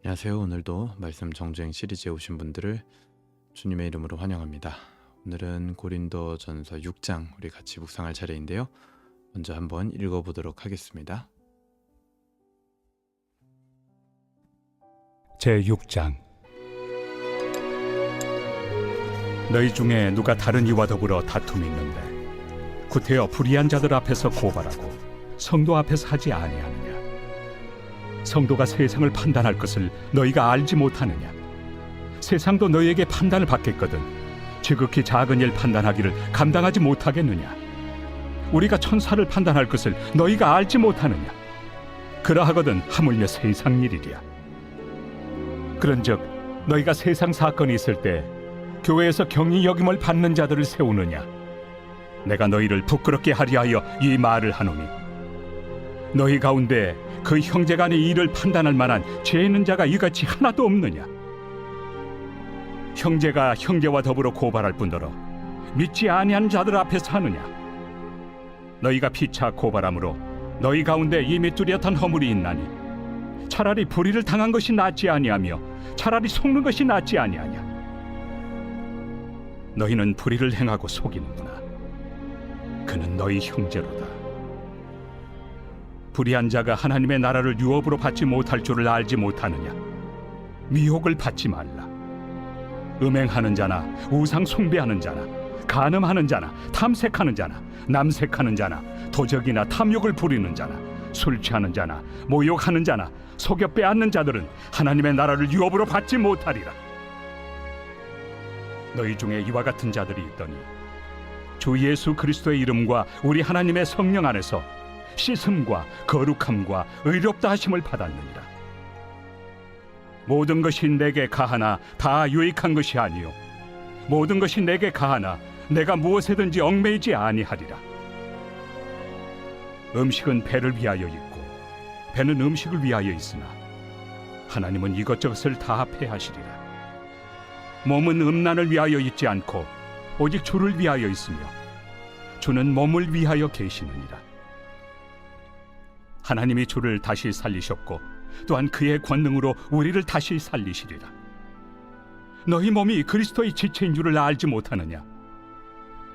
안녕하세요. 오늘도 말씀 정주행 시리즈에 오신 분들을 주님의 이름으로 환영합니다. 오늘은 고린도전서 6장 우리 같이 묵상할 차례인데요. 먼저 한번 읽어보도록 하겠습니다. 제6장. 너희 중에 누가 다른 이와 더불어 다툼이 있는데 구태여 불의한 자들 앞에서 고발하고 성도 앞에서 하지 아니하느냐? 성도가 세상을 판단할 것을 너희가 알지 못하느냐? 세상도 너희에게 판단을 받겠거든 지극히 작은 일 판단하기를 감당하지 못하겠느냐? 우리가 천사를 판단할 것을 너희가 알지 못하느냐? 그러하거든 하물며 세상 일이랴. 그런즉 너희가 세상 사건이 있을 때 교회에서 경히 여김을 받는 자들을 세우느냐? 내가 너희를 부끄럽게 하리 하여 이 말을 하노니 너희 가운데 그 형제간의 일을 판단할 만한 죄 있는 자가 이같이 하나도 없느냐? 형제가 형제와 더불어 고발할 뿐더러 믿지 아니한 자들 앞에서 하느냐? 너희가 피차 고발함으로 너희 가운데 이미 뚜렷한 허물이 있나니 차라리 불의를 당한 것이 낫지 아니하며 차라리 속는 것이 낫지 아니하냐? 너희는 불의를 행하고 속이는구나. 그는 너희 형제로다. 불의한 자가 하나님의 나라를 유업으로 받지 못할 줄을 알지 못하느냐? 미혹을 받지 말라. 음행하는 자나 우상 숭배하는 자나 간음하는 자나 탐색하는 자나 남색하는 자나 도적이나 탐욕을 부리는 자나 술 취하는 자나 모욕하는 자나 속여 빼앗는 자들은 하나님의 나라를 유업으로 받지 못하리라. 너희 중에 이와 같은 자들이 있더니 주 예수 그리스도의 이름과 우리 하나님의 성령 안에서 씻음과 거룩함과 의롭다 하심을 받았느니라. 모든 것이 내게 가하나 다 유익한 것이 아니요 모든 것이 내게 가하나 내가 무엇에든지 얽매이지 아니하리라. 음식은 배를 위하여 있고 배는 음식을 위하여 있으나 하나님은 이것저것을 다 패하시리라. 몸은 음란을 위하여 있지 않고 오직 주를 위하여 있으며 주는 몸을 위하여 계시느니라. 하나님이 주를 다시 살리셨고 또한 그의 권능으로 우리를 다시 살리시리라. 너희 몸이 그리스도의 지체인 줄을 알지 못하느냐?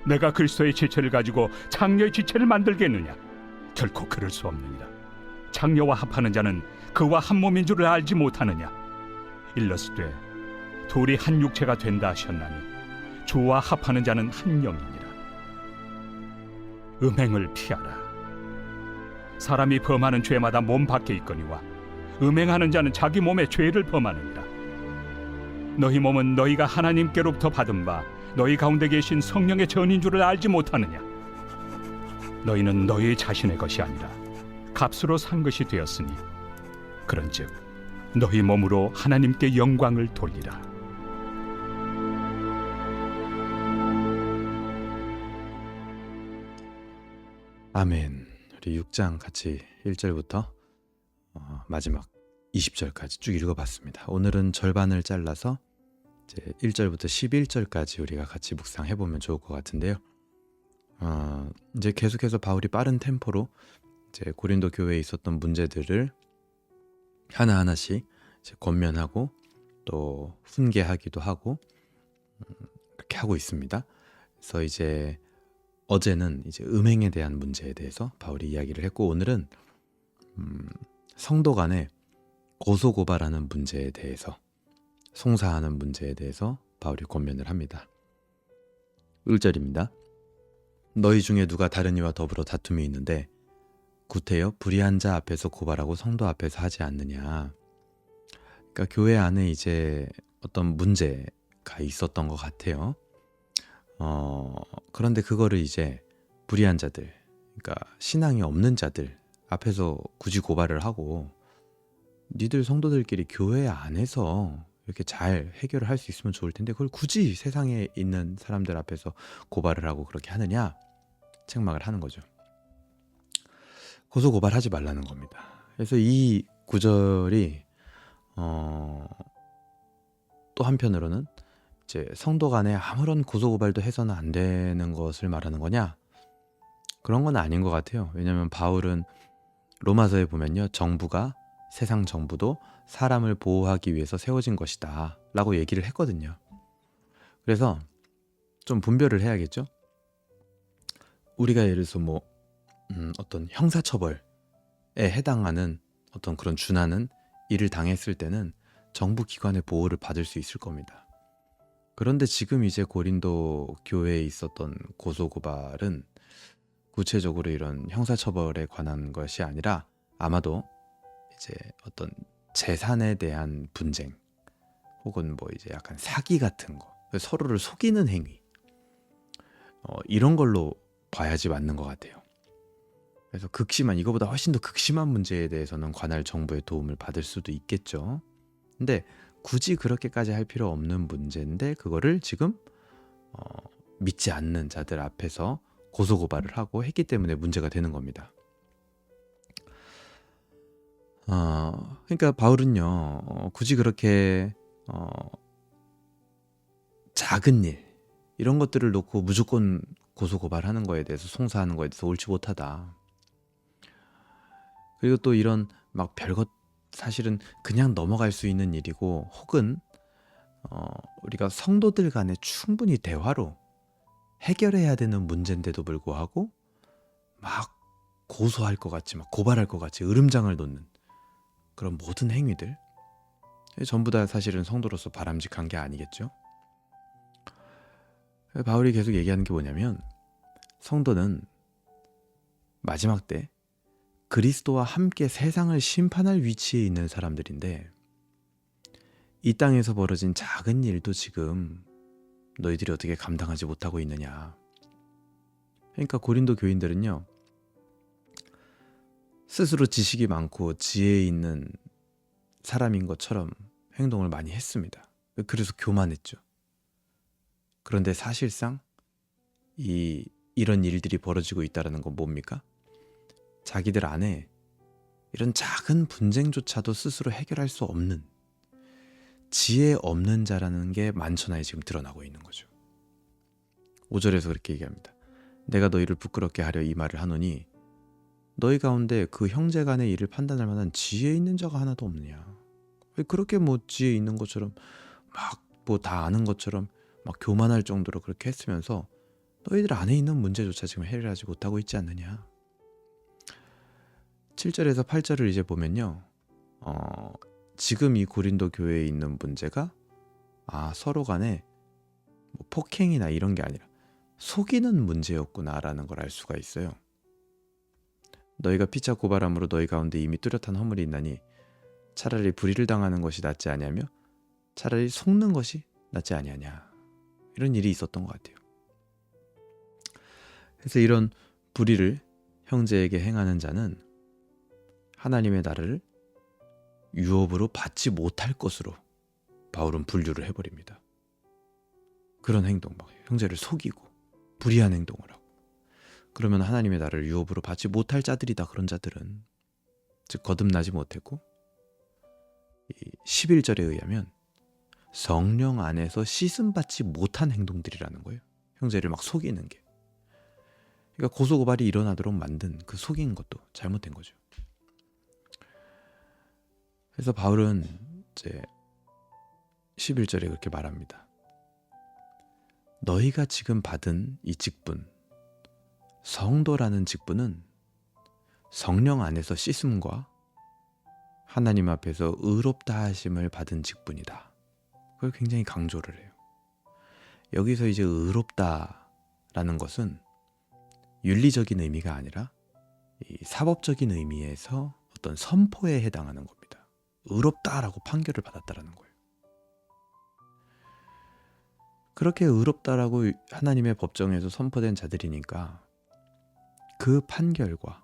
내가 그리스도의 지체를 가지고 장녀의 지체를 만들겠느냐? 결코 그럴 수 없느니라. 장녀와 합하는 자는 그와 한 몸인 줄을 알지 못하느냐? 일러스되 둘이 한 육체가 된다 하셨나니 주와 합하는 자는 한 영이니라. 음행을 피하라. 사람이 범하는 죄마다 몸 밖에 있거니와 음행하는 자는 자기 몸에 죄를 범하느니라. 너희 몸은 너희가 하나님께로부터 받은 바 너희 가운데 계신 성령의 전인 줄을 알지 못하느냐? 너희는 너희 자신의 것이 아니라 값으로 산 것이 되었으니 그런즉 너희 몸으로 하나님께 영광을 돌리라. 아멘. 우리 6장 같이 1절부터 마지막 20절까지 쭉 읽어봤습니다. 오늘은 절반을 잘라서 이제 1절부터 11절까지 우리가 같이 묵상해보면 좋을 것 같은데요. 이제 계속해서 바울이 빠른 템포로 이제 고린도 교회에 있었던 문제들을 하나하나씩 이제 권면하고 또 훈계하기도 하고 그렇게 하고 있습니다. 그래서 이제 어제는 이제 음행에 대한 문제에 대해서 바울이 이야기를 했고 오늘은 성도 간의 고소고발하는 문제에 대해서 송사하는 문제에 대해서 바울이 권면을 합니다. 1절입니다. 너희 중에 누가 다른 이와 더불어 다툼이 있는데 구태여 불의한 자 앞에서 고발하고 성도 앞에서 하지 않느냐. 그러니까 교회 안에 이제 어떤 문제가 있었던 것 같아요. 그런데 그거를 이제 불의한 자들, 그러니까 신앙이 없는 자들 앞에서 굳이 고발을 하고 니들 성도들끼리 교회 안에서 이렇게 잘 해결을 할 수 있으면 좋을 텐데 그걸 굳이 세상에 있는 사람들 앞에서 고발을 하고 그렇게 하느냐 책망을 하는 거죠. 고소 고발하지 말라는 겁니다. 그래서 이 구절이 또 한편으로는 이제 성도 간에 아무런 고소고발도 해서는 안 되는 것을 말하는 거냐? 그런 건 아닌 것 같아요. 왜냐하면 바울은 로마서에 보면요, 정부가 세상 정부도 사람을 보호하기 위해서 세워진 것이다 라고 얘기를 했거든요. 그래서 좀 분별을 해야겠죠. 우리가 예를 들어서 어떤 형사처벌에 해당하는 어떤 그런 준하는 일을 당했을 때는 정부 기관의 보호를 받을 수 있을 겁니다. 그런데 지금 이제 고린도 교회에 있었던 고소고발은 구체적으로 이런 형사처벌에 관한 것이 아니라 아마도 이제 어떤 재산에 대한 분쟁 혹은 이제 약간 사기 같은 거, 서로를 속이는 행위, 이런 걸로 봐야지 맞는 것 같아요. 그래서 이거보다 훨씬 더 극심한 문제에 대해서는 관할 정부의 도움을 받을 수도 있겠죠. 근데 굳이 그렇게까지 할 필요 없는 문제인데 그거를 지금 믿지 않는 자들 앞에서 고소고발을 하고 했기 때문에 문제가 되는 겁니다. 그러니까 바울은요, 굳이 그렇게 작은 일 이런 것들을 놓고 무조건 고소고발하는 거에 대해서 송사하는 거에 대해서 옳지 못하다. 그리고 또 이런 막 별것 사실은 그냥 넘어갈 수 있는 일이고 혹은 우리가 성도들 간에 충분히 대화로 해결해야 되는 문제인데도 불구하고 막 고소할 것 같이 막 고발할 것 같이 으름장을 놓는 그런 모든 행위들 전부 다 사실은 성도로서 바람직한 게 아니겠죠. 바울이 계속 얘기하는 게 뭐냐면 성도는 마지막 때 그리스도와 함께 세상을 심판할 위치에 있는 사람들인데 이 땅에서 벌어진 작은 일도 지금 너희들이 어떻게 감당하지 못하고 있느냐. 그러니까 고린도 교인들은요, 스스로 지식이 많고 지혜 있는 사람인 것처럼 행동을 많이 했습니다. 그래서 교만했죠. 그런데 사실상 이런 일들이 벌어지고 있다는 건 뭡니까? 자기들 안에 이런 작은 분쟁조차도 스스로 해결할 수 없는 지혜 없는 자라는 게 만천하에 지금 드러나고 있는 거죠. 5절에서 그렇게 얘기합니다. 내가 너희를 부끄럽게 하려 이 말을 하노니 너희 가운데 그 형제 간의 일을 판단할 만한 지혜 있는 자가 하나도 없느냐. 왜 그렇게 지혜 있는 것처럼 막 다 아는 것처럼 막 교만할 정도로 그렇게 했으면서 너희들 안에 있는 문제조차 지금 해결하지 못하고 있지 않느냐. 7절에서 8절을 이제 보면요, 지금 이 고린도 교회에 있는 문제가 서로 간에 폭행이나 이런 게 아니라 속이는 문제였구나라는 걸 알 수가 있어요. 너희가 피차 고발함으로 너희 가운데 이미 뚜렷한 허물이 있나니 차라리 불의를 당하는 것이 낫지 아니하며 차라리 속는 것이 낫지 아니하냐. 이런 일이 있었던 것 같아요. 그래서 이런 불의를 형제에게 행하는 자는 하나님의 나라를 유업으로 받지 못할 것으로 바울은 분류를 해버립니다. 그런 행동, 막 형제를 속이고 불의한 행동을 하고 그러면 하나님의 나라를 유업으로 받지 못할 자들이다. 그런 자들은 즉 거듭나지 못했고 11절에 의하면 성령 안에서 씻음받지 못한 행동들이라는 거예요. 형제를 막 속이는 게. 그러니까 고소고발이 일어나도록 만든 그 속인 것도 잘못된 거죠. 그래서 바울은 이제 11절에 그렇게 말합니다. 너희가 지금 받은 이 직분, 성도라는 직분은 성령 안에서 씻음과 하나님 앞에서 의롭다 하심을 받은 직분이다. 그걸 굉장히 강조를 해요. 여기서 이제 의롭다라는 것은 윤리적인 의미가 아니라 이 사법적인 의미에서 어떤 선포에 해당하는 겁니다. 의롭다라고 판결을 받았다라는 거예요. 그렇게 의롭다라고 하나님의 법정에서 선포된 자들이니까 그 판결과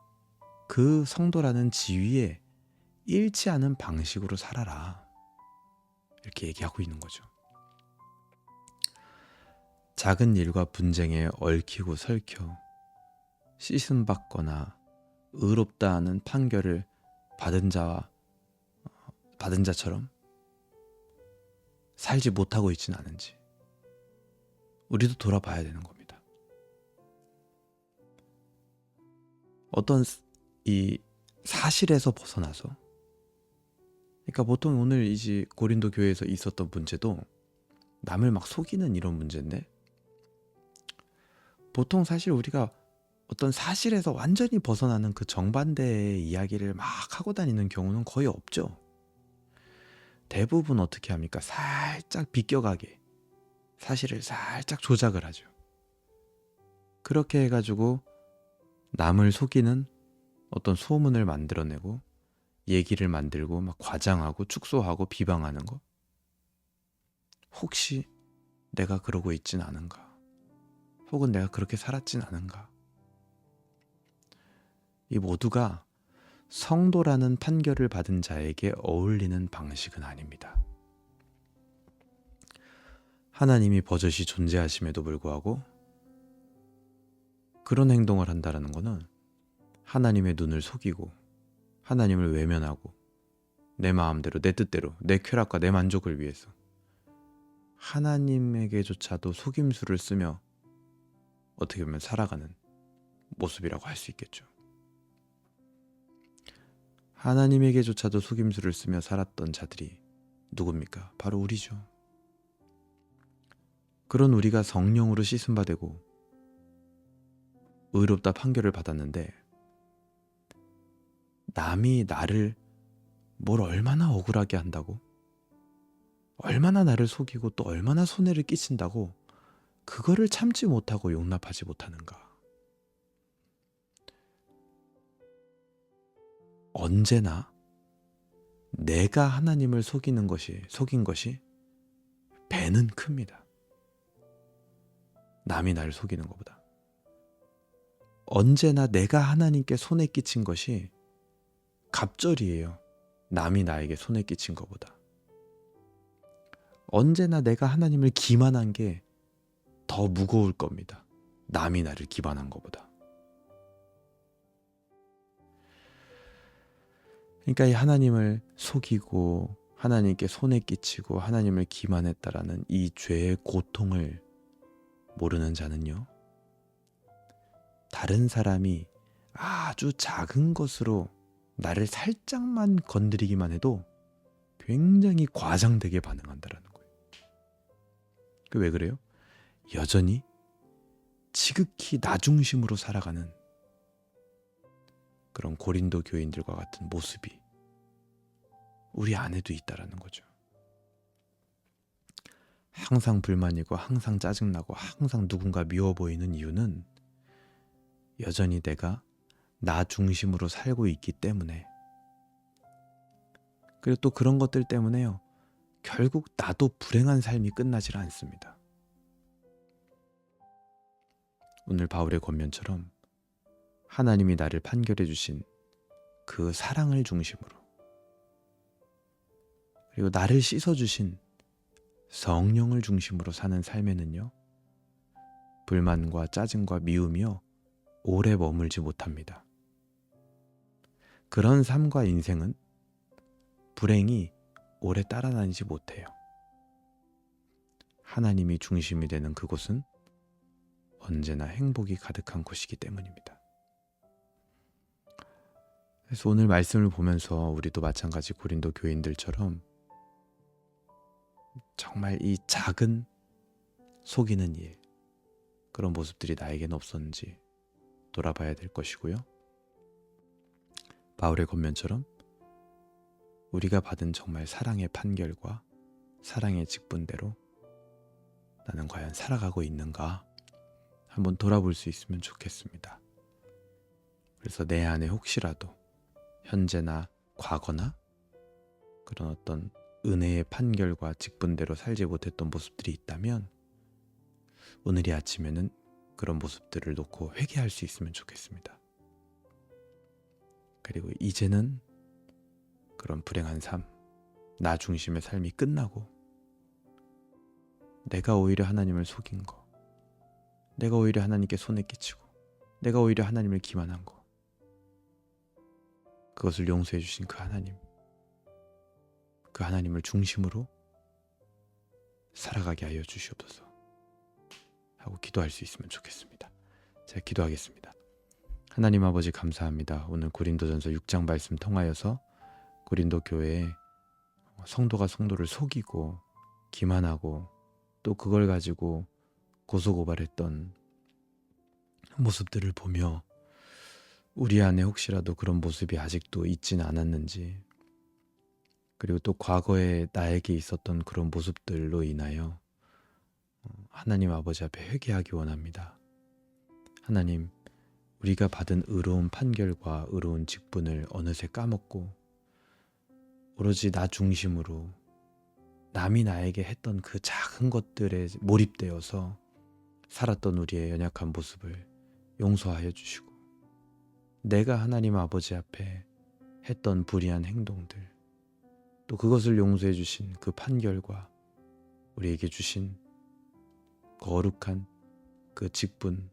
그 성도라는 지위에 잃지 않은 방식으로 살아라. 이렇게 얘기하고 있는 거죠. 작은 일과 분쟁에 얽히고 설켜 씻음받거나 의롭다 하는 판결을 받은 자처럼 살지 못하고 있지는 않은지 우리도 돌아봐야 되는 겁니다. 어떤 이 사실에서 벗어나서 그러니까 보통 오늘 이제 고린도 교회에서 있었던 문제도 남을 막 속이는 이런 문제인데, 보통 사실 우리가 어떤 사실에서 완전히 벗어나는 그 정반대의 이야기를 막 하고 다니는 경우는 거의 없죠. 대부분 어떻게 합니까? 살짝 비껴가게 사실을 살짝 조작을 하죠. 그렇게 해가지고 남을 속이는 어떤 소문을 만들어내고 얘기를 만들고 막 과장하고 축소하고 비방하는 거. 혹시 내가 그러고 있진 않은가? 혹은 내가 그렇게 살았진 않은가? 이 모두가 성도라는 판결을 받은 자에게 어울리는 방식은 아닙니다. 하나님이 버젓이 존재하심에도 불구하고 그런 행동을 한다는 것은 하나님의 눈을 속이고 하나님을 외면하고 내 마음대로 내 뜻대로 내 쾌락과 내 만족을 위해서 하나님에게조차도 속임수를 쓰며 어떻게 보면 살아가는 모습이라고 할 수 있겠죠. 하나님에게조차도 속임수를 쓰며 살았던 자들이 누굽니까? 바로 우리죠. 그런 우리가 성령으로 씻음바 되고 의롭다 판결을 받았는데, 남이 나를 뭘 얼마나 억울하게 한다고, 얼마나 나를 속이고 또 얼마나 손해를 끼친다고 그거를 참지 못하고 용납하지 못하는가. 언제나 내가 하나님을 속인 것이 배는 큽니다. 남이 나를 속이는 것보다. 언제나 내가 하나님께 손해 끼친 것이 갑절이에요. 남이 나에게 손해 끼친 것보다. 언제나 내가 하나님을 기만한 게 더 무거울 겁니다. 남이 나를 기만한 것보다. 그러니까 이 하나님을 속이고 하나님께 손해 끼치고 하나님을 기만했다라는 이 죄의 고통을 모르는 자는요, 다른 사람이 아주 작은 것으로 나를 살짝만 건드리기만 해도 굉장히 과장되게 반응한다라는 거예요. 왜 그래요? 여전히 지극히 나 중심으로 살아가는 그런 고린도 교인들과 같은 모습이 우리 안에도 있다라는 거죠. 항상 불만이고 항상 짜증나고 항상 누군가 미워 보이는 이유는 여전히 내가 나 중심으로 살고 있기 때문에, 그리고 또 그런 것들 때문에요, 결국 나도 불행한 삶이 끝나질 않습니다. 오늘 바울의 권면처럼 하나님이 나를 판결해 주신 그 사랑을 중심으로, 그리고 나를 씻어주신 성령을 중심으로 사는 삶에는요, 불만과 짜증과 미움이요 오래 머물지 못합니다. 그런 삶과 인생은 불행이 오래 따라다니지 못해요. 하나님이 중심이 되는 그곳은 언제나 행복이 가득한 곳이기 때문입니다. 그래서 오늘 말씀을 보면서 우리도 마찬가지 고린도 교인들처럼 정말 이 작은 속이는 일, 그런 모습들이 나에게는 없었는지 돌아봐야 될 것이고요. 바울의 권면처럼 우리가 받은 정말 사랑의 판결과 사랑의 직분대로 나는 과연 살아가고 있는가 한번 돌아볼 수 있으면 좋겠습니다. 그래서 내 안에 혹시라도 현재나 과거나 그런 어떤 은혜의 판결과 직분대로 살지 못했던 모습들이 있다면 오늘이 아침에는 그런 모습들을 놓고 회개할 수 있으면 좋겠습니다. 그리고 이제는 그런 불행한 삶, 나 중심의 삶이 끝나고 내가 오히려 하나님을 속인 거, 내가 오히려 하나님께 손에 끼치고 내가 오히려 하나님을 기만한 거, 그것을 용서해 주신 그 하나님을 중심으로 살아가게 하여 주시옵소서 하고 기도할 수 있으면 좋겠습니다. 제가 기도하겠습니다. 하나님 아버지 감사합니다. 오늘 고린도전서 6장 말씀 통하여서 고린도 교회에 성도가 성도를 속이고 기만하고 또 그걸 가지고 고소고발했던 모습들을 보며 우리 안에 혹시라도 그런 모습이 아직도 있지는 않았는지, 그리고 또 과거에 나에게 있었던 그런 모습들로 인하여 하나님 아버지 앞에 회개하기 원합니다. 하나님, 우리가 받은 의로운 판결과 의로운 직분을 어느새 까먹고 오로지 나 중심으로 남이 나에게 했던 그 작은 것들에 몰입되어서 살았던 우리의 연약한 모습을 용서하여 주시고, 내가 하나님 아버지 앞에 했던 불의한 행동들, 또 그것을 용서해 주신 그 판결과 우리에게 주신 거룩한 그 직분,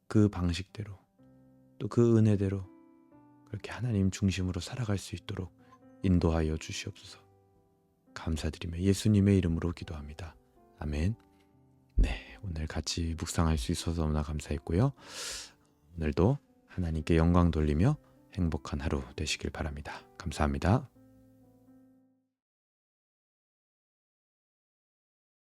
그 방식대로 또 그 은혜대로 그렇게 하나님 중심으로 살아갈 수 있도록 인도하여 주시옵소서. 감사드리며 예수님의 이름으로 기도합니다. 아멘. 네, 오늘 같이 묵상할 수 있어서 너무나 감사했고요. 오늘도 하나님께 영광 돌리며 행복한 하루 되시길 바랍니다. 감사합니다.